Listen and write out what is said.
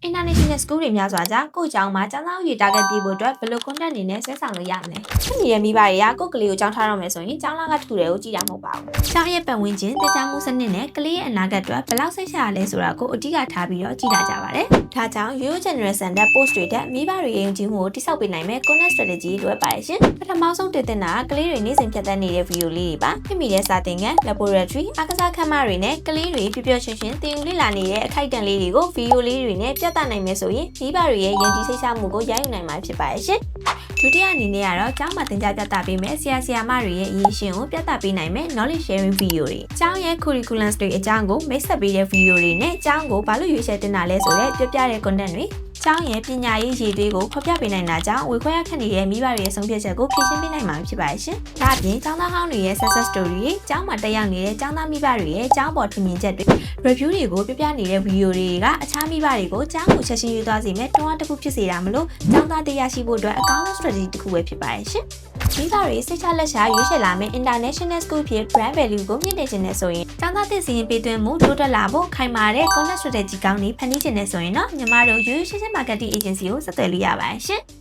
International School တွေများစွာကြောင့်ကိုယ့်ကျောင်းမှာကျောင်းသားဦးရေ target ပြဖို့အတွက်ဘယ်လို content အနေနဲ့ဆွဲဆောင်လို့ရမလဲ။ဖြစ်နေတဲ့မိဘတွေကကိုယ့်ကလေးကိုကျောင်းထားတော့မယ်ဆိုရင်ကျောင်းသားကထူတယ်ကိုကြည့်တာမဟုတ်ပါဘူး။ကျောင်းရဲ့ပတ်ဝန်းကျင်တခြားမှုစနစ်နဲ့ကလေးရဲ့အနာဂတ်အတွက်ဘယ်လောက်စိတ်ချရလဲဆိုတာကိုအဓိကထားပြီးတော့ကြည့်လာကြပါတယ်။ဒါကြောင့် Yo Generation တဲ့ post တွေတက်မိဘတွေယုံကြည်မှုကိုတိစောက်ပေးနိုင်မဲ့ content strategy တွေပါရဲ့ရှင်။ပထမဆုံးတင်တဲ့ကလေးတွေနေ့စဉ်ဖြတ်သန်းနေတဲ့ video လေးတွေပါ။ဖြစ်မိတဲ့စာသင်ခန်း laboratory အားကစားခန်းမတွေနဲ့ကလေးတွေပျော်ပျော်ရွှင်ရွှင်သင်ယူလေ့လာနေတဲ့အခိုက်အတန့်လေးတွေကို video လေးတွေနဲ့ပြသနိုင်မယ်ဆိုရင်မိဘတွေရဲ့ယုံကြည်စိတ်ချမှုကိုရယူနိုင်မှာဖြစ်ပါရဲ့ရှင်။ဒုတိယအနေနဲ့ကတော့ကျောင်းမှာသင်ကြားပြသပေးမယ်ဆရာဆရာမတွေရဲ့အရေးရှင်ကိုပြသပေးနိုင်မယ် knowledge sharing video တွေ။ကျောင်းရဲ့ curriculum တွေအကြောင်းကိုမိတ်ဆက်ပေးတဲ့ video တွေနဲ့ကျောင်းကိုဘာလို့ရွေးချယ်တင်တာလဲဆိုတဲ့ပြပြတဲ့ content တွေကျောင်းရဲ့ပညာရေးရည်သွေးကိုဖော်ပြပေးနိုင်တာကြောင့်ဝေခွဲရခက်နေတဲ့မိဘတွေရဲ့ဆုံးဖြတ်ချက်ကိုဖြေရှင်းပေးနိုင်မှာဖြစ်ပါရဲ့ရှင်။ဒါ့အပြင်ကျောင်းသားဟောင်းတွေရဲ့ success story တွေကျောင်းမှာတက်ရောက်နေတဲ့ကျောင်းသားမိဘတွေရဲ့ကျောင်းပေါ်ထင်မြင်ချက်တွေ review တွေကိုပြပြနေတဲ့ video တွေကအခြားမိဘတွေကိုကျောင်းကိုချက်ချင်းယူသွားစေမဲ့တွန်းအားတစ်ခုဖြစ်စေတာမလို့ကျောင်းသားတရားရှိဖို့အတွက်အကောင်းဆုံး strategy တစ်ခုပဲဖြစ်ပါရဲ့ရှင်။မိဘတွေစိတ်ချလက်ရှာရွေးချယ်လာမယ့် international school ဖြစ် brand value ကိုမြင့်တင်ခြင်းနဲ့ဆိုရင်ကျောင်းသားသင်စီရင်ပေးသွင်းမှုတိုးတက်လာဖို့ခိုင်မာတဲ့ content strategy ကောင်းတွေဖန်တီးခြင်းနဲ့ဆိုရင်တော့ညီမတို့ Yo Marketing Agency ကိုဆက်သွယ်လို့ရပါတယ်ရှင်။